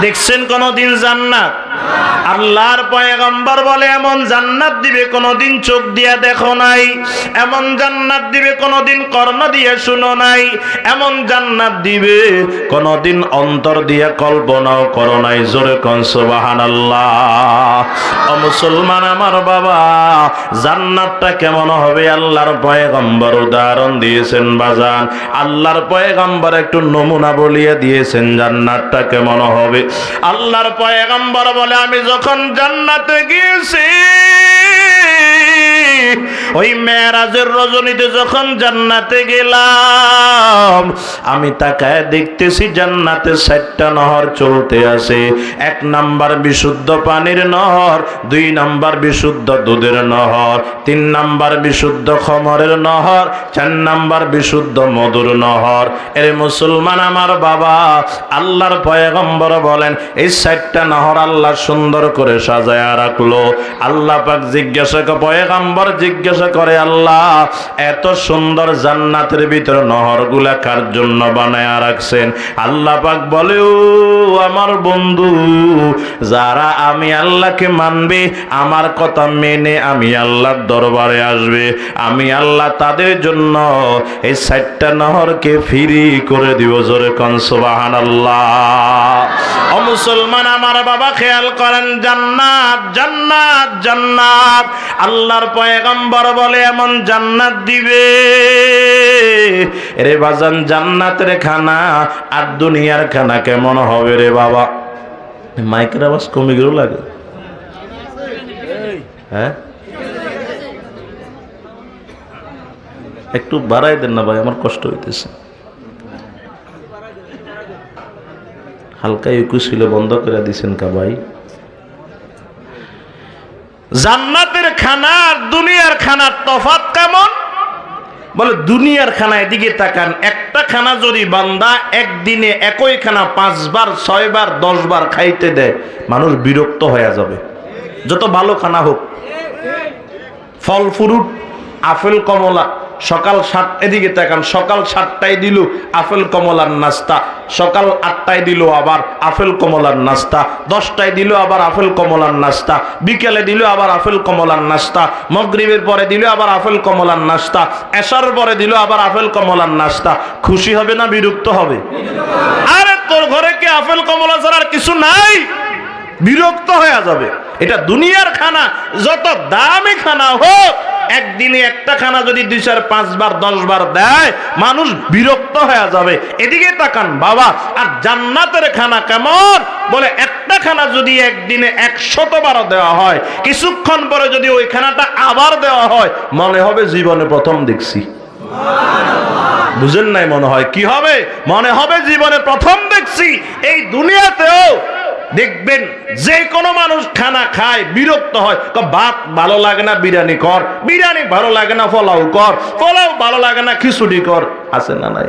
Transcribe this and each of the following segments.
দেখছেন কোনদিন জান্নাত? আল্লাহর পয়গম্বর বলে এমন জান্নাত দিবে কোনদিন চোখ দিয়া দেখো নাই, এমন জান্নাত দিবে কোনদিন কর্ণ দিয়ে শুনো নাই, এমন জান্নাত দিবে কোনদিন অন্তর দিয়ে কল্পনাও করো নাই। জোরে কোন সুবহানাল্লাহ। ও মুসলমান আমার বাবা, জান্নাতটা কেমন হবে আল্লাহর পয়গম্বর উদাহরণ দিয়েছেন বাজান। আল্লাহর পয়গম্বর একটু নমুনা বলিয়ে দিয়েছেন জান্নাতটা কেমন হবে। আল্লাহর পয়গম্বর বলে আমি যখন জান্নাতে গিয়েছি, ওই মেরাজের রজনীতে যখন জান্নাতে গেলাম, আমি তাকায় দেখতেছি জান্নাতে 7টা নহর চলতে আছে। 1 নাম্বার বিশুদ্ধ পানির নহর, 2 নাম্বার বিশুদ্ধ দুধের নহর, 3 নাম্বার বিশুদ্ধ খমরের নহর, 4 নাম্বার বিশুদ্ধ মধুর নহর। এর মুসলমান আমার বাবা, আল্লাহর পয়গম্বর বলেন এই 7টা নহর আল্লাহ সুন্দর করে সাজায়া রাখলো। আল্লাহ পাক জিজ্ঞাসা করে, পয়গম্বর জিজ্ঞাসা করে, আল্লাহ এত সুন্দর জান্নাতের ভিতর নহরগুলা কার জন্য বানায়া রাখছেন? আল্লাহ পাক বলে, ও আমার বন্ধু, যারা আমি আল্লাহকে মানবে, আমার কথা মেনে আমি আল্লাহর দরবারে আসবে, আমি আল্লাহ তাদের জন্য এই 7টা নহরকে ফ্রি করে দিব। জোরে কোন সুবহানাল্লাহ। ও মুসলমান আমার বাবা, খেয়াল করেন, জান্নাত জান্নাত জান্নাত। আল্লাহর পয়গম্বর বলে এমন জান্নাত দিবে রে বাজান, জান্নাতের খানা আর দুনিয়ার খানা কেমন হবে রে বাবা? মাইকের আওয়াজ কমে গেল লাগে, হ্যাঁ একটু বাড়াই দেন না ভাই, আমার কষ্ট হইতেছে। হালকা ইকু ছিল, বন্ধ করে দিছেন কা ভাই? জান্নাতের খানা আর দুনিয়ার খানার তফাৎ কেমন? বলে দুনিয়ার খানা, এদিকে তাকান, একটা খানা যদি বান্দা একদিনে একই খানা 5 বার 6 বার 10 বার খাইতে দেয়, মানুষ বিরক্ত হয়ে যাবে, যত ভালো খানা হোক। ফল ফ্রুট, আপেল কমলা, সকাল 7, এদিকে তাকান, সকাল 7টায় দিল আপেল কমলার নাস্তা, সকাল 8টায় দিল আবার আপেল কমলার নাস্তা, 10টায় দিল আবার আপেল কমলার নাস্তা, বিকেলে দিল আবার আপেল কমলার নাস্তা, মাগরিবের পরে দিল আবার আপেল কমলার নাস্তা, এশার পরে দিল আবার আপেল কমলার নাস্তা। খুশি হবে না বিরক্ত হবে? আরে তোর ঘরে কি আপেল কমলা ছাড়া আর কিছু নাই? বিরক্ত হয়ে যাবে। এটা দুনিয়ার খানা, যত দামি খানা হোক, একদিনে একটা খানা যদি 2 4 5 বার 10 বার দেয়, মানুষ বিরক্ত হয়ে যাবে। এদিকে তাকান বাবা, আর জান্নাতের খানা কেমন? বলে একটা খানা যদি একদিনে 100 বার দেওয়া হয়, কিছুক্ষণ পরে যদি ওই খানাটা আবার দেওয়া হয়, মনে হবে জীবনে প্রথম দেখছি। বুঝেন নাই? মনে হয় কি হবে? মনে হবে জীবনে প্রথম দেখছি। এই দুনিয়াতেও দেখবেন যে কোনো মানুষ খানা খায় বিরক্ত হয়, ভাত ভালো লাগে না বিরিয়ানি কর, বিরিয়ানি ভালো লাগে না পোলাও কর, পোলাও ভালো লাগে না খিচুড়ি কর। আছে না নাই?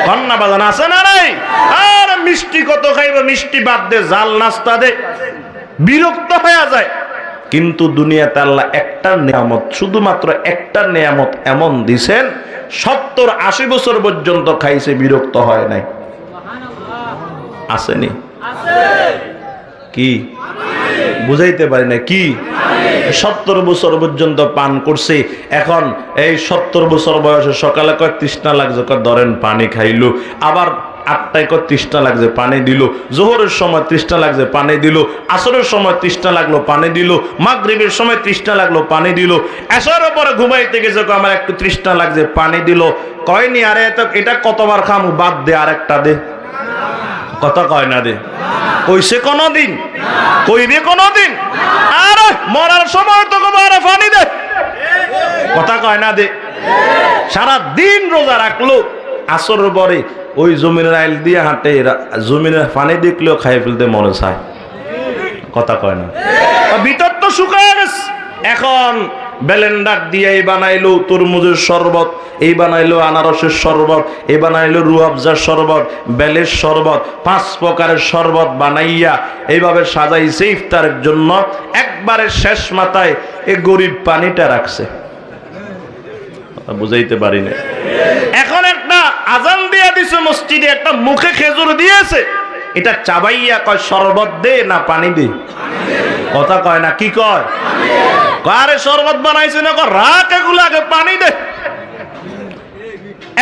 কন্যা বাজান আছে না নাই? আর মিষ্টি কত খাইব, মিষ্টি বাদ দে, জাল নাস্তা দে, বিরক্ত হয়ে যায়। কিন্তু দুনিয়াতে আল্লাহ একটা নিয়ামত, শুধুমাত্র একটা নিয়ামত এমন দিছেন, 70-80 বছর পর্যন্ত খাইছে, বিরক্ত হয় নাই। আসেনি? কি বুঝাইতে পারি না? কি 70 বছর পর্যন্ত পান করছে। এখন এই 70 বছর বয়সে সকালে কয় তৃষ্ণা লাগছে, ধরেন পানি খাইলো, আবার 8টায় কয় তৃষ্ণা লাগছে, পানি দিল, জোহরের সময় তৃষ্ণা লাগছে, পানি দিল, আসরের সময় তৃষ্ণা লাগলো, পানি দিল, মাগরিবের সময় তৃষ্ণা লাগলো, পানি দিল, এশারের পরে ঘুমাইতে গেছে, আমার একটু তৃষ্ণা লাগছে, পানি দিল। কয়নি আরে এটা কতবার খামু, বাদ দে, আরেকটা দে। কথা কয় না? দে কইছে কোনদিন? কইবে কোনদিন? আরে মরার সময় তো আরে পানি দে। কথা কয় না? দে। সারা দিন রোজা রাখলো, আসরের পরে ওই জমিনের আইল দিয়ে হাঁটে, জমিনের পানি দেখলেও খাই ফেলতে মনে চায়। কথা কয় না? ভিতর তো শুকায় গেছে। এখন ব্লেন্ডার দিয়ে এই বানাইলো তরমুজের শরবত, এই বানাইলো আনারসের শরবত, এই বানাইলো রুয়াবজার শরবত, বেলের শরবত, 5 প্রকারের শরবত বানাইয়া এইভাবে সাজাইছে ইফতারের জন্য। একবারে শেষ মাথায় এই গরিব পানিটা রাখছে। বুঝাইতে পারি না? এখন একটা আজান দিয়ে দিছে মসজিদে, একটা মুখে খেজুর দিয়েছে, এটা চাবাইয়া কয় শরবত দে না পানি দে, কথা কয় না, কি কয়? আরে শরবত বানাইছে না, রাখ এগুলো আগে পানি দে।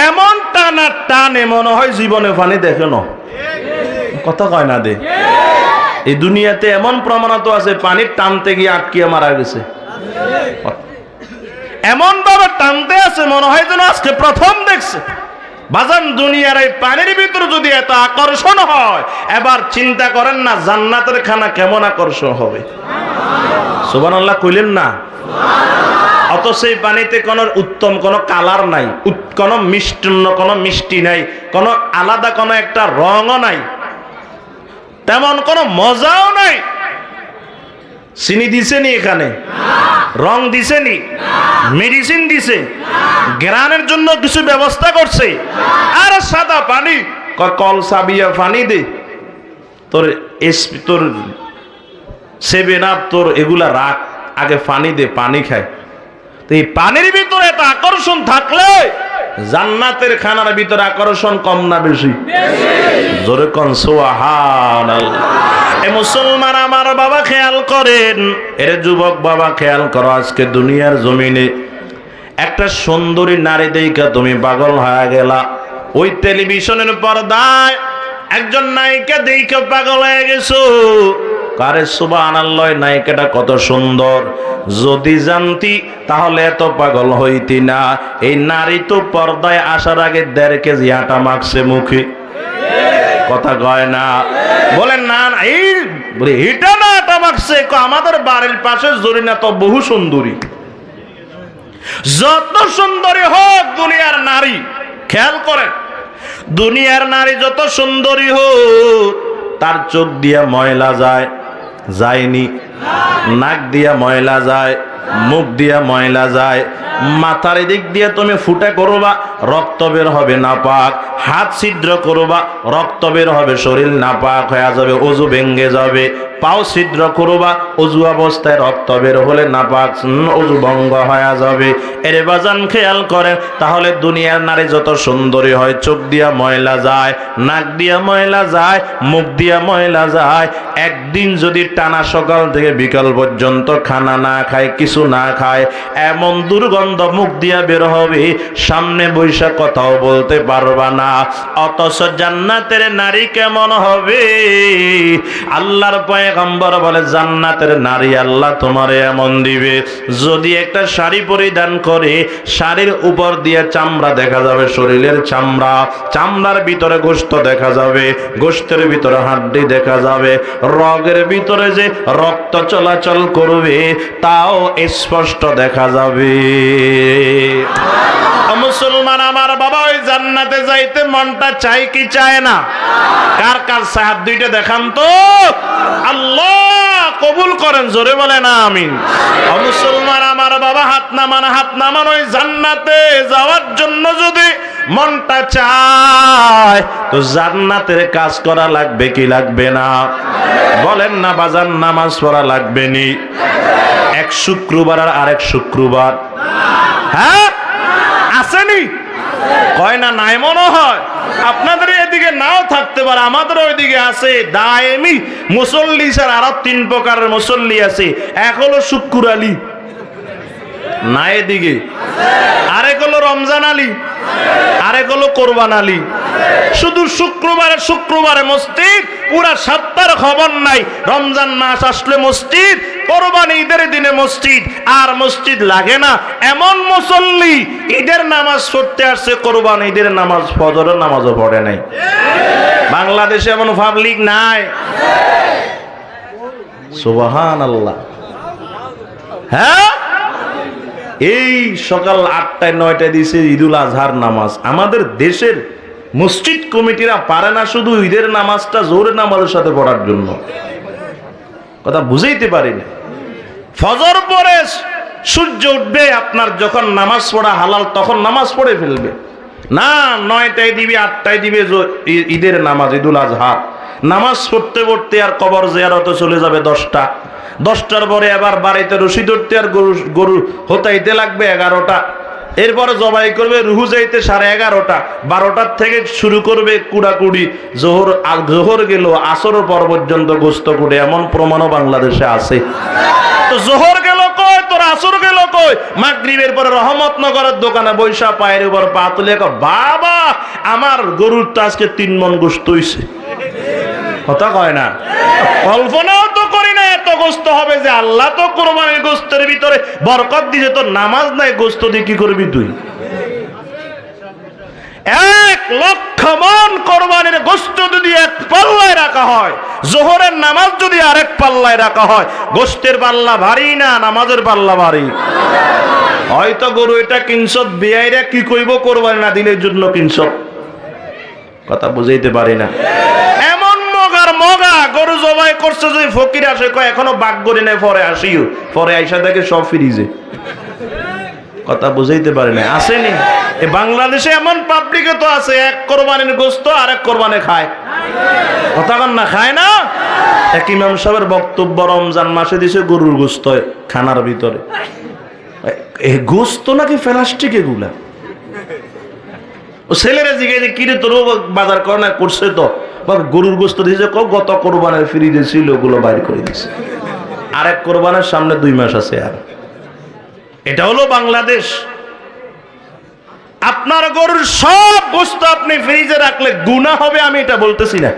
এমন টানা টানে মনে হয় জীবনে পানি দেখে না, কথা কয় না দে। এই দুনিয়াতে এমন প্রমাণিত আছে পানির টানতে গিয়ে আটকিয়ে মারা গেছে, এমন ভাবে টানতে আছে মনে হয় যেন আজকে প্রথম দেখছে। বাজান দুনিয়ার এই পানির ভিতরে যদি এত আকর্ষণ হয়, এবার চিন্তা করেন না জান্নাতের খানা কেমন আকর্ষণ হবে। সুবহানাল্লাহ কইলেন না? অত সেই পানিতে কোন উত্তম কোন কালার নাই, কোন মিষ্টান্ন কোন মিষ্টি নাই, কোন আলাদা কোন একটা রঙও নাই, তেমন কোন মজাও নাই। চিনি দিছে নি এখানে? রং দিছে নি? মেডিসিন দিছে? গ্রানের জন্য কিছু ব্যবস্থা করছে? আর সাদা পানি, কল সাবিয়া পানি দে, তোর তোর 7 আপ তোর এগুলা রাখ, আগে পানি দে, পানি খায়। তো এই পানির ভিতরে এত আকর্ষণ থাকলে জান্নাতের খানার ভিতরে আকর্ষণ কম না বেশি? জোরে কোন সুবহানাল্লাহ। এ মুসলমান আমার বাবা খেয়াল করেন, এর যুবক বাবা খেয়াল করো, আজকে দুনিয়ার জমিনে একটা সুন্দরী নারী দেখা তুমি পাগল হয়ে গেলা। ওই টেলিভিশনের পর্দায় একজন নায়িকা দেখে পাগল হয়ে গেছো। কারে সুবহানাল্লাহ, নায়িকাটা কত সুন্দর, যদি জানতি তাহলে এত পাগল হইতি না। এই নারী তো পর্দায় আসার আগে 1.5 কেজি আটা মাখছে মুখে, কথা কয় না? বলেন না এই এটা না আটা মাখছে, আমাদের বাড়ির পাশে জরিনা তো বহু সুন্দরী। যত সুন্দরী হোক দুনিয়ার নারী, খেয়াল করেন, দুনিয়ার নারী যত সুন্দরী হোক, তার চোখ দিয়া ময়লা যায়, যায়নি? নাক দিয়া ময়লা যায়, মুখ দিয়া ময়লা যায়, মাথার দিক দিয়ে তুমি ফুটা করবা, রক্ত বের হবে নাপাক, হাত ছিদ্র করবা, রক্ত বের হবে, শরীর নাপাক হয়ে যাবে, ওযু ভেঙে যাবে, পাও ছিদ্র করবা, ওযু অবস্থায় রক্ত বের হলে নাপাক, ওযু ভঙ্গ হয়ে যাবে। এর বাজান খেয়াল করেন, তাহলে দুনিয়ার নারী যত সুন্দরী হয়, চোখ দিয়া ময়লা যায়, নাক দিয়া ময়লা যায়, মুখ দিয়া ময়লা যায়, একদিন যদি টানা সকাল থেকে বিকাল পর্যন্ত খানা না খায়, কিছু না খায়, এমন দুর্গন্ধ মুখ দিয়া বের হবে, সামনে বৈশা কথাও বলতে পারবা না। অথচ জান্নাতের নারী কেমন হবে? আল্লাহর পয়গম্বর বলে, জান্নাতের নারী আল্লাহ তোমারে এমন দিবে, যদি একটা শাড়ি পরিধান করে, শাড়ির উপর দিয়ে চামড়া দেখা যাবে, শরীরের চামড়া, চামড়ার ভিতরে গোশত দেখা যাবে, গোশতের ভিতরে হাড্ডি দেখা যাবে, রগের ভিতরে যে রক্ত চলাচল করবে তাও স্পষ্ট দেখা যাবে। মুসলমান আমার বাবা, ওই জান্নাতে যাইতে মনটা চাই কি চায় না? কার কার হাত দুইটা দেখান তো, আল্লাহ কবুল করেন, জোরে বলেন আমিন। মুসলমান আমার বাবা, হাত নামান, হাত নামান। ওই জান্নাতে যাওয়ার জন্য যদি মনটা চায় তো জান্নাতের কাজ করা লাগবে কি লাগবে না? বলেন না বাজান, নামাজ পড়া লাগবে নি? এক শুক্রবার আর আরেক শুক্রবার, হ্যাঁ আসেনি? কয় না নাই মনে হয়। আপনাদের এদিকে নাও থাকতে পারে, আমাদের ওইদিকে আছে দায়েমি মুসল্লি স্যার, আরো 3 প্রকারের মুসল্লি আছে। এক হলো শুক্কুর আলী, না এদিকে, আরেক হলো রমজান আলী, আরেক হলো কোরবান আলী। শুধু শুক্রবারে শুক্রবারে মসজিদ, পুরা সপ্তাহের খবর নাই। রমজান মাস আসলে মসজিদ, কোরবানি ঈদের দিনে মসজিদ, আর মসজিদ লাগে না এমন মুসল্লি ঈদের নামাজ পড়তে আসছে, কোরবানি ঈদের নামাজ, ফজরের নামাজও পড়ে নাই। বাংলাদেশে এমন পাবলিক নাই। সুবহানাল্লাহ। হ্যাঁ, এই সকাল 8টায় 9টায় দিছে ঈদুল আজহার নামাজ। আমাদের দেশের মসজিদ কমিটিরা পারে না শুধু ঈদের নামাজটা জোহরের নামাজের সাথে পড়ার জন্য, কথা বুঝাইতে পারি না। ফজর পরে সূর্য উঠবে, আপনার যখন নামাজ পড়া হালাল তখন নামাজ পড়ে ফেলবে না। 9টায় দিবে, 8টায় দিবে ঈদের নামাজ, ঈদুল আজহা। নামাজ পড়তে পড়তে আর কবর জিয়ারতে চলে যাবে 10টা। 10টার পরে আবার বাড়িতে রশি ধরতে আর গরু হতাইতে লাগবে 11টা। এরপরে জবাই করবে রুহু যাইতে 11:30, 12টার থেকে শুরু করবে কুড়াকুড়ি, জোহর গেল আসর পর পর্যন্ত গোস্ত কুড়ে, এমন প্রমাণও বাংলাদেশে আছে। তো জোহর গেল কই, তোর আসর গেল কই? মাগরিবের পরে রহমতনগরের দোকানে বৈশা পায়ের উপর পা তুলে বাবা আমার গরুর তো আজকে 3 মণ গোস্ত হইছে। কথা কয় না, কল্পনাও তো করি না এত গোস্ত হবে। যে আল্লাহ তো কোরবানির গোস্তের ভিতরে বরকত দিয়েছে, তোর নামাজ নাই, গোস্ত দিয়ে কি করবি তুই? 1 লক্ষ মণ কোরবানির গোস্ত যদি এক পাল্লায় রাখা হয়, জোহরের নামাজ যদি আরেক পাল্লায় রাখা হয়, গোস্তের পাল্লা ভারী না নামাজের পাল্লা ভারী? হয়তো গরু এটা কিনছ, বিয়াইরা কি কইব কোরবানি না দিনের জন্য কিনছ? কথা বুঝাইতে পারি না। এমন মগা গরু জবাই করছে, যদি ফকির আসে কয় এখনো বাগ করি নাই, পরে আসিও, পরে আইসা দেখে সব ফ্রিজে। কথা বুঝাইতে পারি না। আসেনি এ বাংলাদেশে এমন পাবলিকে তো আছে, এক কোরবানির গোস্ত আরেক কোরবানি খায়। কথা কন না, খায় না? এক ইমাম সাহেবের বক্তব্য রমজান মাসে দিছে গরুর গোস্ত খানার ভিতরে। এই গোস্ত নাকি প্লাস্টিক এগুলা? ও ছেলেরা জিজ্ঞাসা কিরে তোর বাজার করে না, করছে তো গরুর গোস্ত দিয়েছে, গত কোরবানের ফ্রিজে ছিল, ওগুলো বাইর করে দিছে। আরেক কোরবানের সামনে 2 মাস আছে। আর এটা হলো বাংলাদেশ। আপনার গরুর সব গোস্ত আপনি ফ্রিজে রাখলে গুনাহ হবে, আমি এটা বলতেছি না।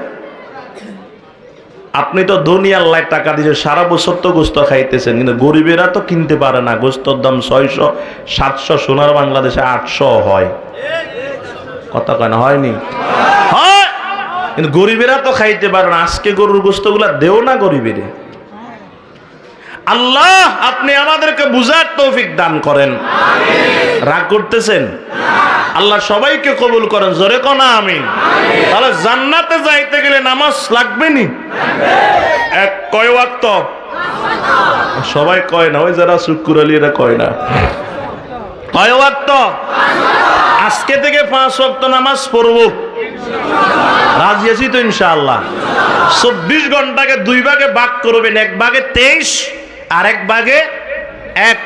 আপনি তো দুনিয়ার আল্লাহ টাকা দিয়ে সারা বছর তো গোস্ত খাইতেছেন, কিন্তু গরিবেরা তো কিনতে পারে না। গোস্তর দাম 600, 700, সোনার বাংলাদেশে 800 হয়। কথা কেন হয়নি? হয়, কিন্তু গরিবেরা তো খাইতে পারে না। আজকে গরুর গোস্ত গুলা দেও না গরিবের। আল্লাহ আপনি আমাদেরকে বুঝার তৌফিক দান করেন। রাগ করতেছেন? আল্লাহ সবাইকে কবুল করেন, জোরে কোন আমিন। তাহলে জান্নাতে যাইতে গেলে নামাজ লাগবে নি? এক কয় ওয়াক্ত? সবাই কয় না, ওই যারা শুক্র আলী এরা কয় না। কয় ওয়াক্ত? আজকে থেকে 5 ওয়াক্ত নামাজ পড়বো। রাজি আছি তো ইনশাআল্লাহ। 24 ঘন্টাকে 2 ভাগে ভাগ করবেন, 1 ভাগে 23 আর 1 ভাগে 1।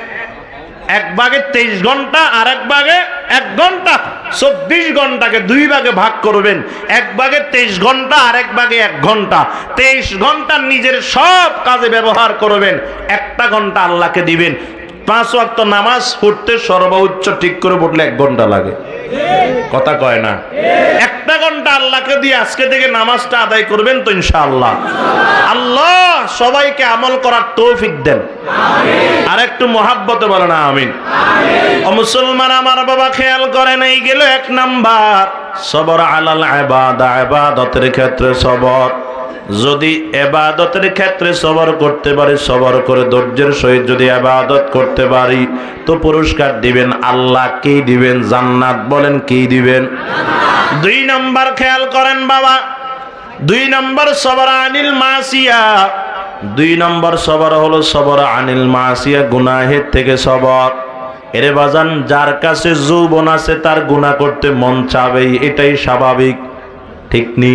1 ভাগে 23 ঘন্টা আর 1 ভাগে 1 ঘন্টা। 24 ঘন্টাকে 2 ভাগে ভাগ করবেন, 1 ভাগে 23 ঘন্টা আর 1 ভাগে 1 ঘন্টা। 23 ঘন্টা নিজের সব কাজে ব্যবহার করবেন, 1টা ঘন্টা আল্লাহকে দিবেন। 5 ওয়াক্ত নামাজ পড়তে সর্বোচ্চ ঠিক করে পড়লে 1 ঘন্টা লাগে। কথা কয় না? 1টা ঘন্টা আল্লাহকে দিয়ে আজকে থেকে নামাজটা আদায় করবেন তো ইনশাআল্লাহ। আল্লাহ সবাইকে আমল করার তৌফিক দেন। আর একটু মহাব্বতে বলো না আমিন। ও মুসলমান আমার বাবা, খেয়াল করেন, এই গেল 1 নাম্বার সবর আলাল ইবাদা, ইবাদতের ক্ষেত্রে সবর। যদি ইবাদতের ক্ষেত্রে সবর করতে পারি, সবর করে ধৈর্যের সহিত যদি ইবাদত করতে পারি, তো পুরস্কার দিবেন আল্লাহ। কি দিবেন? জান্নাত। বলেন কি দিবেন? 2 নাম্বার খেয়াল করেন বাবা, 2 নাম্বার সবর আনিল মাসিয়া। 2 নাম্বার সবর হলো সবর আনিল মাসিয়া, গুনাহের থেকে সবর। এরে বাজান, যার কাছে যৌবন আছে তার গুনাহ করতে মন চাবেই, এটাই স্বাভাবিক, ঠিক নি?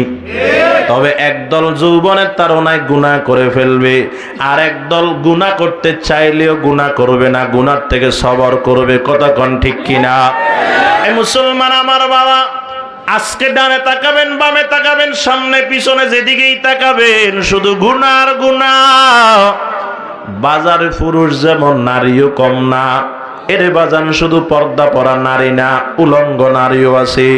তবে একদল যৌবনের তাড়নায় গুনাহ করে ফেলবে, আর একদল গুনাহ করতে চাইলেও গুনাহ করবে না, গুনার থেকে সবর করবে। কথা কোন ঠিক কিনা? এই মুসলমান আমার বাবা, আজকে ডানে তাকাবেন, বামে তাকাবেন, সামনে পিছনে যেদিকেই তাকাবেন শুধু গুনাহ আর গুনাহ। বাজারে পুরুষ যেমন নারীও কম না। এরে বাজান, শুধু পর্দা পরা নারী না, উলঙ্গ নারীও আছে,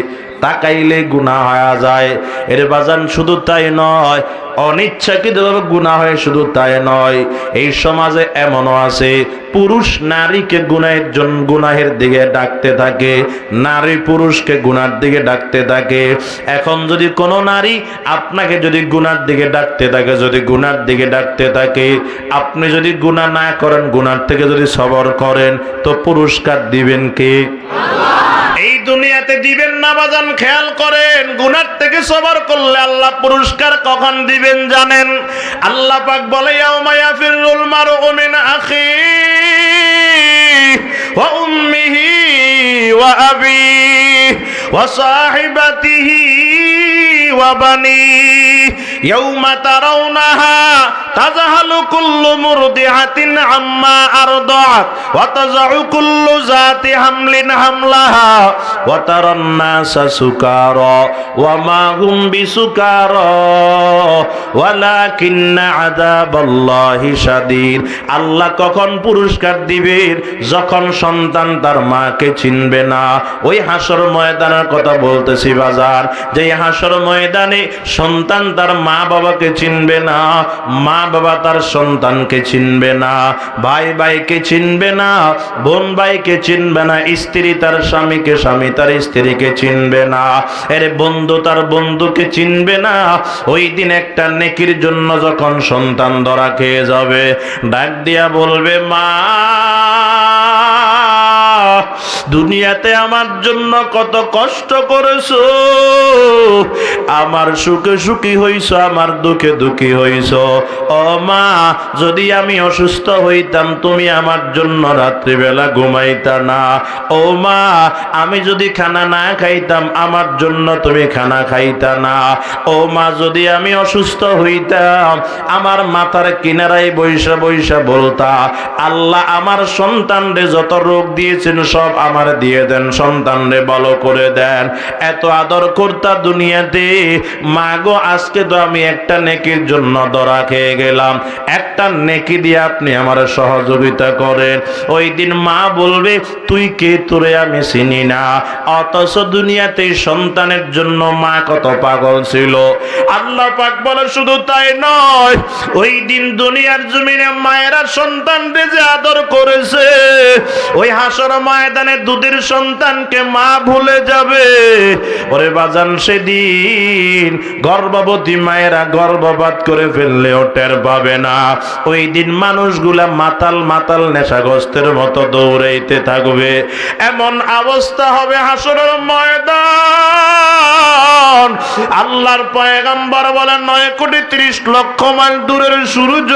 তাকাইলে গুনাহ হয়ে যায়। এর বাজান শুধু তাই নয়, অনিচ্ছাকৃতভাবে গুনাহ হয়, শুধু তাই নয়, এই সমাজে এমনও আছে পুরুষ নারীকে গুনাহের দিকে ডাকতে থাকে, নারী পুরুষকে গুনার দিকে ডাকতে থাকে। এখন যদি কোনো নারী আপনাকে যদি গুনার দিকে ডাকতে থাকে, যদি গুনার দিকে ডাকতে থাকে, আপনি যদি গুনাহ না করেন, গুনার থেকে যদি সবর করেন, তো পুরস্কার দিবেন কে? এই দুনিয়াতে দিবেন না বাজান। খেয়াল করেন, গুনার থেকে সবর করলে আল্লাহ পুরস্কার কখন দিবেন জানেন? আল্লাহ পাক বলে, ইয়াউমা ইয়াফিরুল মারউ মিন আখিহি ওয়া উম্মিহি ওয়া আবিহি ওয়া সাহিবাতিহি ওয়া বানিহি ইয়াউমা তারাউনাহা তাযহালু কুল্লু মুরদিআতিন আম্মা আরদাআত ওয়া তাযউ কুল্লু যাতি হামলিন হামলাহা ওয়া তারান নাসা সুকারা ওয়া মা হুম বিসুকারা ওয়ালাকিন্না আযাবাল্লাহি শাদীদ। আল্লাহ কখন পুরস্কার দিবেন? যখন সন্তান তার মাকে চিনবে না। ওই হাসর ময়দানের কথা বলতেছি বাজার, যে হাসর ময়দানে সন্তান তার মা বাবাকে চিনবে না, মা বাবা তার সন্তানকে চিনবে না, ভাই ভাইকে চিনবে না, বোন ভাইকে চিনবে না, স্ত্রী তার স্বামীকে, স্বামী তার স্ত্রীকে চিনবে না, এর বন্ধু তার বন্ধুকে চিনবে না। ওই দিন একটা নেকির জন্য যখন সন্তান ধরা খেয়ে যাবে, ডাক দিয়া বলবে, মা দুনিয়াতে আমার জন্য কত কষ্ট করেছো, আমার সুখে সুখী হইছো, আমার দুঃখে দুঃখী হইছো। ও মা, যদি আমি অসুস্থ হইতাম তুমি আমার জন্য রাত্রিবেলা ঘুমাইতা না। ও মা, আমি যদি খানা না খাইতাম আমার জন্য তুমি খানা খাইতা না। ও মা, যদি আমি অসুস্থ হইতাম আমার মাথার কিনারায় বৈশা বৈশা বলতা, আল্লাহ আমার সন্তানরে যত রোগ দিয়েছেন সব আমার দিয়ে দেন, সন্তানরে ভালো করে দেন। এত আদর করতা দুনিয়াতে। মা গো, আজকে তো আমি একটা নেকির জন্য ধরা খেয়ে গেলাম, একটা নেকি দিয়ে আপনি আমার সহযোগিতা করেন। ওই দিন মা বলবে, তুই কে, তোরে আমি চিনি না। অথচ দুনিয়াতে সন্তানের জন্য মা কত পাগল ছিল। আল্লাহ পাক বলে, শুধু তাই নয়, ওই দিন দুনিয়ার জমিনে মায়েরা সন্তানকে যে আদর করেছে, ওই হাসর ময়দানে দুধের সন্তানকে মা ভুলে যাবে। ওরে বাজান, সেদিন গর্ভবতী মায়েরা গর্ভপাত করে ফেললেও টের পাবে না। ওই দিন মানুষগুলা মাতাল মাতাল নেশাগ্রস্তের মতো দৌড়াইতে থাকবে। এমন অবস্থা হবে হাসরের ময়দান, আল্লাহর পয়গম্বর বলেন 9,30,00,000 মাইল দূরের সূর্য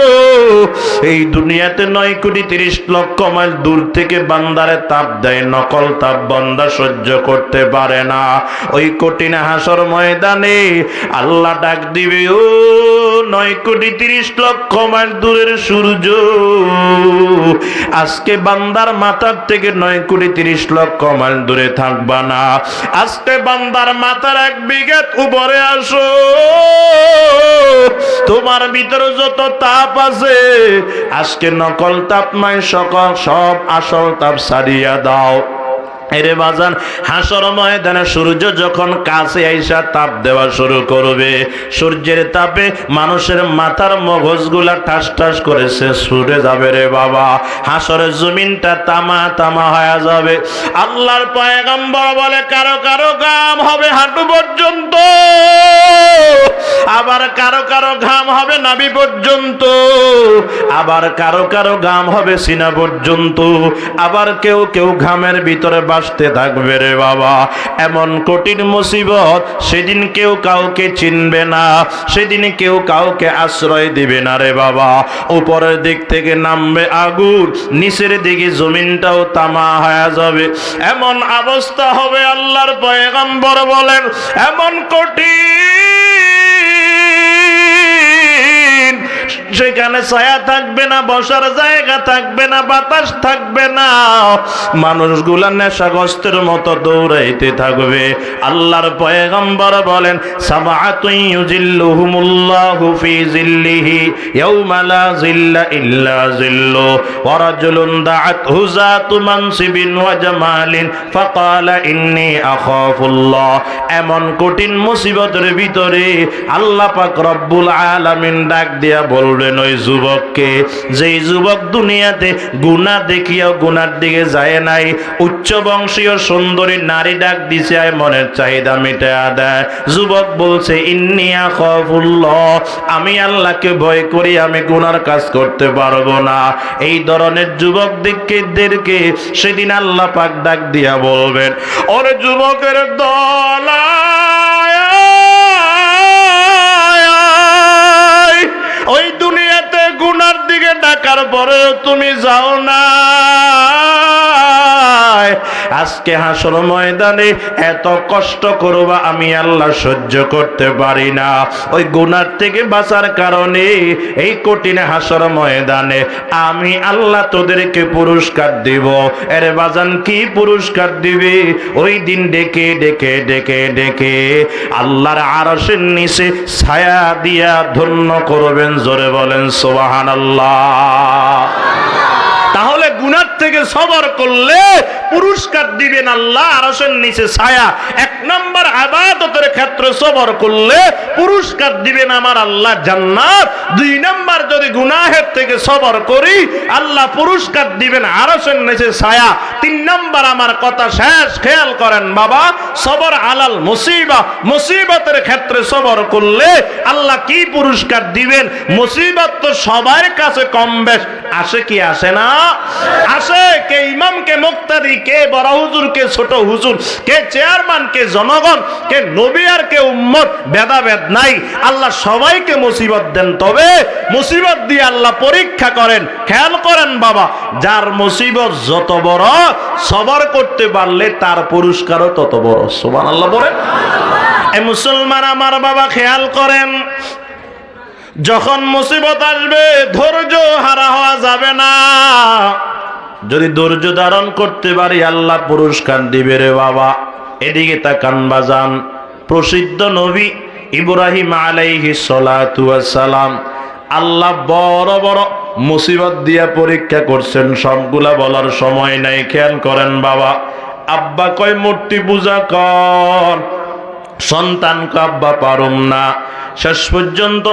এই দুনিয়াতে 9,30,00,000 মাইল দূর থেকে বান্দারে তাপ দেয়, নকল তাপ বান্দা সহ্য করতে পারে না। ওই কঠিন হাসর ময়দানে আল্লাহ ডাক দিবে, ও 9,30,00,000 মাইল দূরের সূর্য, আজকে বান্দার মাথার থেকে 9,30,00,000 মাইল দূরে থাকবা না। আজকে বান্দার মাথার 1 বিঘত উপরে আসো, তোমার ভিতরে যত তাপ আছে আজকে নকল তাপ নাই, সব আসল তাপ ছাড়িয়া দাও। এরে বাজান, হাসর ময়দানে সূর্য যখন কাছে আইসা তাপ দেওয়া শুরু করবে, সূর্যের তাপে মানুষের মাথার মগজগুলা ঠাস ঠাস করে ছুটে যাবে রে বাবা। হাসরের জমিনটা তামা তামা হয়ে যাবে। আল্লাহর পয়গম্বর বলে, কারো কারো ঘাম হবে হাঁটু পর্যন্ত, আবার কারো কারো ঘাম হবে নাভি পর্যন্ত, আবার কারো কারো ঘাম হবে সিনা পর্যন্ত, আবার কেউ কেউ ঘামের ভিতরে আসতে থাকবে রে বাবা। এমন কঠিন মুসিবত, সেদিন কেউ কাউকে চিনবে না, সেদিন কেউ কাউকে আশ্রয় দিবে না রে বাবা। উপরের দিক থেকে নামবে আগুন, নিচের দিকে জমিনটাও তামা হয়ে যাবে। এমন অবস্থা হবে, আল্লাহর পয়গম্বর বলেন, এমন কঠিন, সেখানে ছায়া থাকবে না, বসার জায়গা থাকবে না, বাতাস থাকবে না, মানুষগুলা নেশাগ্রস্তের মতো দৌড়াইতে থাকবে। আল্লাহর পয়গম্বর বলেন, সাবআতুন ইউজিল্লুহুমুল্লাহু ফি জিল্লিহি ইয়াউমা লা জিল্লা ইল্লা জিল্লু ওয়া রাজুলুন দাআতহু যাতু মানসিবিন ওয়া জামালিন ফাকালা ইন্নী আখাফুল্লাহ। এমন কঠিন মুসিবতের ভিতরে আল্লাহ পাক রব্বুল আলামিন ডাক দিয়া বলবেন ওই যুবককে, যেই যুবক দুনিয়াতে গুনাহ দেখিয়াও গুনার দিকে যায় নাই, উচ্চ বংশীয় সুন্দরী নারী ডাক দিছে, আয় মনের চাহিদা মিটায়া দেয়। যুবক বলছে, ইন্নী আখাফুল্লাহ, আমি আল্লাহকে ভয় করি, আমি গুনার কাজ করতে পারবো না। এই ধরনের যুবকদেরকে সেদিন আল্লাহ পাক ডাক দিয়া বলবেন, ওরে যুবকের দল, ওই দুনিয়াতে গুনার দিকে ডাকার পরে তুমি যাও না, আজকে হাসর ময়দানে এত কষ্ট করবা আমি আল্লাহ সহ্য করতে পারি না। ওই গুনাহ থেকে বাঁচার কারণে এই কঠিন হাসর ময়দানে আমি আল্লাহ তোদেরকে পুরস্কার দিব। এর বাজান কি পুরস্কার দিবে? ওই দিন ডেকে ডেকে ডেকে ডেকে আল্লাহর আরশের নিচে ছায়া দিয়া ধন্য করবেন। জোরে বলেন সুবহানাল্লাহ। তাহলে গুনাহ থেকে সবর করলে পুরস্কার দিবেন আল্লাহ আরশের নিচে ছায়া। এক নম্বর ইবাদতের ক্ষেত্রে সবর করলে পুরস্কার দিবেন আমার আল্লাহ জান্নাত। দুই নম্বর যদি গুনাহের থেকে সবর করি আল্লাহ পুরস্কার দিবেন আরশের নিচে ছায়া। তিন নম্বর আমার কথা শেষ, খেয়াল করেন বাবা, সবর আলাল মুসিবা, মুসিবতের ক্ষেত্রে সবর করলে আল্লাহ কি পুরস্কার দিবেন? মুসিবত তো সবার কাছে কম বেশ আসে, কি আসে না? আসে। কে ইমাম, কে মুক্তাদি, কে বড় হুজুর, কে ছোট হুজুর, কে চেয়ারম্যান, কে জনগণ, কে নবী আর কে উম্মত, ভেদাভেদ নাই। আল্লাহ সবাইকে মুসিবত দেন, তবে মুসিবত দিয়ে আল্লাহ পরীক্ষা করেন। খেয়াল করেন বাবা, যার মুসিবত যত বড় সবর করতে পারলে তার পুরস্কারও তত বড়। সুবহানাল্লাহ বলেন। এই মুসলমান আমার বাবা খেয়াল করেন, যখন মুসিবত আসবে ধৈর্য হারা হওয়া যাবে না। যদি ধৈর্য ধারণ করতে পারি আল্লাহ পুরস্কার দিবে রে বাবা। এদিকে তাকান বাজান, প্রসিদ্ধ নবী ইব্রাহিম আলাইহিস সালাতু ওয়াস সালাম আল্লাহ বড় বড় মুসিবত দিয়া পরীক্ষা করছেন, সবগুলা বলার সময় নাই। খেয়াল করেন বাবা, আব্বা কয় মূর্তি পূজা কর, সন্তান আব্বা পারুম না। শেষ পর্যন্ত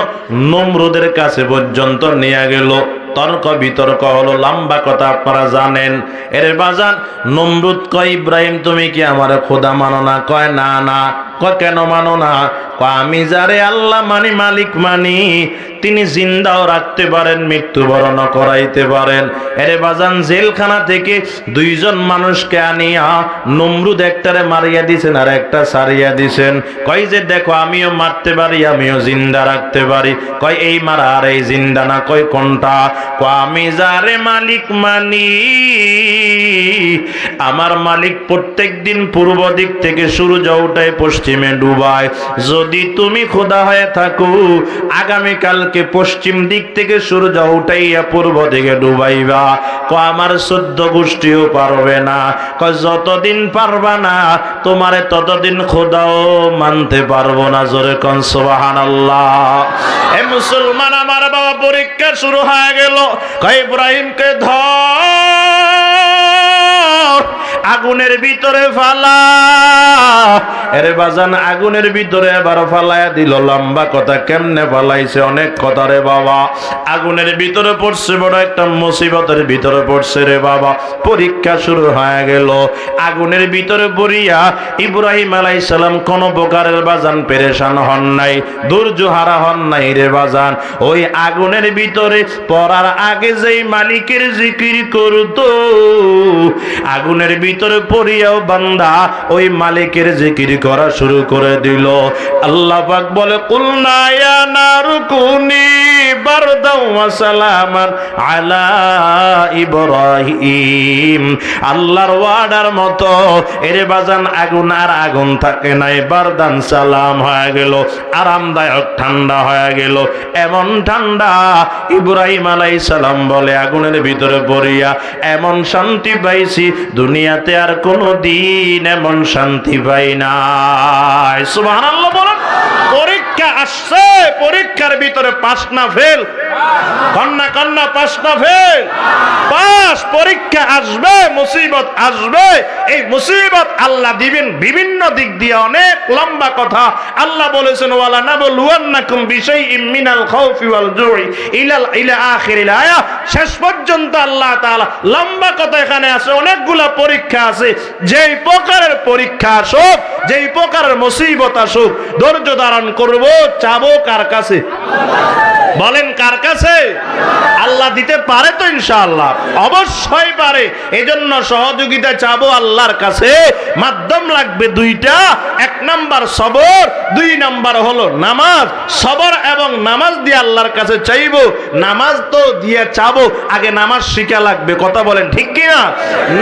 নমরুদের কাছে পর্যন্ত নিয়ে গেল, তর্ক বিতর্ক হলো, লম্বা কথা আপনারা জানেন। এর বাজান নমরুদ কয় ইব্রাহিম তুমি কি আমার খোদা মানো না? কয় না না। কয় কেন মানো না? কয় আমি যারে আল্লাহ মানি, মালিক মানি, তিনি জিন্দাও রাখতে পারেন, মৃত্যুবরণ করাইতে পারেন। এর বাজান জেলখানা থেকে দুইজন মানুষকে আনিয়া নমরুদ একটারে মারিয়া দিছেন আর একটা সারিয়া দিছেন। কয় যে দেখো আমিও মারতে পারি, আমিও জিন্দা রাখতে পারি। কয় এই মারা আর এই জিন্দা না। কয় কোনটা? কয় আমি যারে মালিক মানি, আমার মালিক প্রত্যেক দিন পূর্ব দিক থেকে সূর্য উঠায় পশ্চিমে ডুবায়। যদি তুমি খোদা হয়ে থাকো আগামীকালকে পশ্চিম দিক থেকে সূর্য উঠাইয়া পূর্ব দিকে ডুবাইবা। কয় আমার 14 গোষ্ঠীও পারবে না। কয় যতদিন পারবা না তোমারে ততদিন খোদাও মানতে পারবো না। জোরে কোন সুবহানাল্লাহ। এ মুসলমান আমার বাবা, পরীক্ষা শুরু হয়ে গেল। কয় ইব্রাহিমকে ধর, আগুনের ভিতরে ফালা। এর বাজান আগুনের ভিতরে এবার ফালাইয়া দিল। লম্বা কথা, কেমনে ফালাইছে? অনেক কথা রে বাবা। আগুনের ভিতরে পড়ছে, বড় একটা মুসিবতের ভিতরে পড়ছে রে বাবা। পরীক্ষা শুরু হয়ে গেল। আগুনের ভিতরে পড়িয়া ইব্রাহিম আলাইহিস সালাম কোন প্রকারের বাজান পেরেশান হন নাই, ধৈর্য হারা হন নাই রে বাজান। ওই আগুনের ভিতরে পড়ার আগে যেই মালিকের জিকির করত, আগুনের ভিতরে পড়িয়াও বান্দা ওই মালিকের জিকির করা শুরু করে দিল। আল্লাহ পাক বলে কুলনা ইয়া নারু কুনি বারদাও ওয়া সালামান আলা ইব্রাহিম। আল্লাহর ওয়াদার মতো এর বাজান আগুন আর আগুন থাকে নাই, বারদান সালাম হয়ে গেল, আরামদায়ক ঠান্ডা হয়ে গেল। এমন ঠান্ডা ইব্রাহিম আলাইহিস সালাম বলে আগুনের ভিতরে পড়িয়া এমন শান্তি পাইছি দুনিয়াতে আর কোনো দিন এমন শান্তি পাই নাই। সুবহানাল্লাহ বলেন। পরীক্ষা আসছে, পরীক্ষার ভিতরে পাস না ফেল, কন্যা কন্যা পাস না ফেল, পাস। পরীক্ষা আসবে, মুসিবত আসবে। এই মুসিবত আল্লাহ দিবেন বিভিন্ন দিক দিয়ে। অনেক লম্বা কথা। আল্লাহ বলেছেন ওয়ালা নাবলুয়ান্নাকুম বিশাইইম মিনাল খাউফি ওয়াল জুই ইলা আখিরিল আয়াহ। শেষ পর্যন্ত আল্লাহ তাআলা লম্বা কথা এখানে আছে, অনেকগুলা পরীক্ষা আছে। যেই প্রকারের পরীক্ষা আসুক, যেই প্রকারের মুসিবত আসুক, ধৈর্য ধারণ করব, চাবো কার কাছে? বলেন কার কাছে? আল্লাহ দিতে পারে তো ইনশাআল্লাহ, অবশ্যই পারে। এজন্য সহযোগিতা চাবো আল্লাহর কাছে। মাধ্যম লাগবে দুইটা, এক নাম্বার সবর, দুই নাম্বার হলো নামাজ। সবর এবং নামাজ দিয়ে আল্লাহর কাছে চাইবো। নামাজ তো দিয়ে চাবো, আগে নামাজ শিখা লাগবে। কথা বলেন ঠিক কিনা?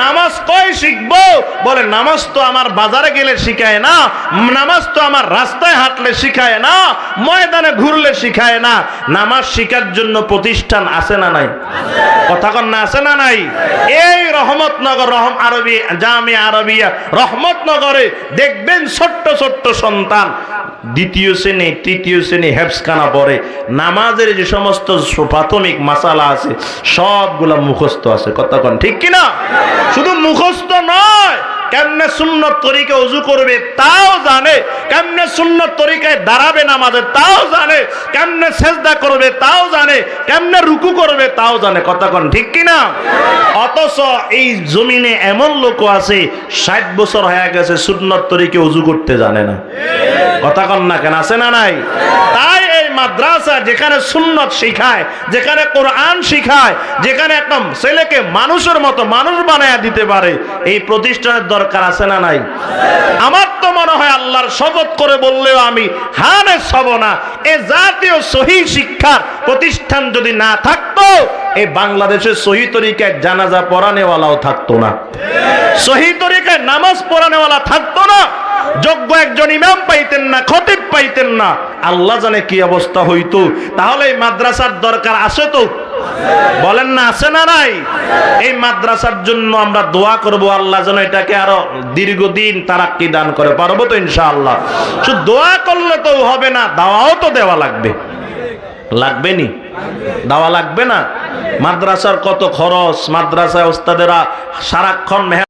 নামাজ কই শিখবো? বলে নামাজ তো আমার বাজারে গেলে শিখায় না, নামাজ তো আমার রাস্তায় হাঁটলে শিখায় না, ময়দানে ঘুরলে শিখায় না। নামাজ শিখার জন্য প্রতিষ্ঠান আছে না নাই? কথা কন না, আছে না নাই? এই রহমতনগর জামিয়া আরবিয়া রহমতনগরে দেখবেন ছোট্ট ছোট্ট সন্তান দ্বিতীয় শ্রেণী তৃতীয় শ্রেণী হেফজখানা পড়ে। নামাজের যে সমস্ত প্রাথমিক মাসালা আছে সবগুলা মুখস্থ আছে। কথা কন ঠিক কিনা? শুধু মুখস্থ নয়, কেমনে সুন্নত তরিকায় ওযু করবে তাও জানে, কেমনে সুন্নত তরিকায় দাঁড়াবে নামাজে তাও জানে, কেমনে সেজদা করবে তাও জানে, কেমনে রুকু করবে তাও জানে। কথা কন ঠিক কিনা? অথচ এই জমিনে এমন লোক আছে 60 বছর হয়ে গেছে সুন্নত তরিকায় ওযু করতে জানে না। কথা কন না কেন? আছে না নাই? তাই এই মাদ্রাসা যেখানে সুন্নত শিখায়, যেখানে কোরআন শিখায়, যেখানে একদম ছেলেকে মানুষের মতো মানুষ বানায় দিতে পারে, এই প্রতিষ্ঠানের দরকার আছে না নাই? আমার তো মনে হয় আল্লাহর শপথ করে বললেও আমি হানে ছব না, এই জাতীয় সহি শিক্ষার প্রতিষ্ঠান যদি না থাকতো এই বাংলাদেশে সহি তরিকায় জানাজা পড়ানেওয়ালাও থাকতো না, সহি তরিকায় নামাজ পড়ানেওয়ালা থাকতো না, যোগ্য একজন ইমাম পাইতেন না, খতিব পাইতেন না। আল্লাহ জানে কি অবস্থা হইতো। তাহলে এই মাদ্রাসার দরকার আছে তো? বলেন না, আছে না নাই? এই মাদ্রাসার জন্য আমরা দোয়া করব, আল্লাহ যেন এটাকে আরো দীর্ঘদিন তারাক্কি দান করে। পারবো তো ইনশাআল্লাহ? শুধু দোয়া করলে তো হবে না, দাওয়াও তো দেওয়া লাগবে। লাগবে নি? দাওয়া লাগবে না? মাদ্রাসার কত খরচ, মাদ্রাসায় ওস্তাদেরা সারাক্ষণ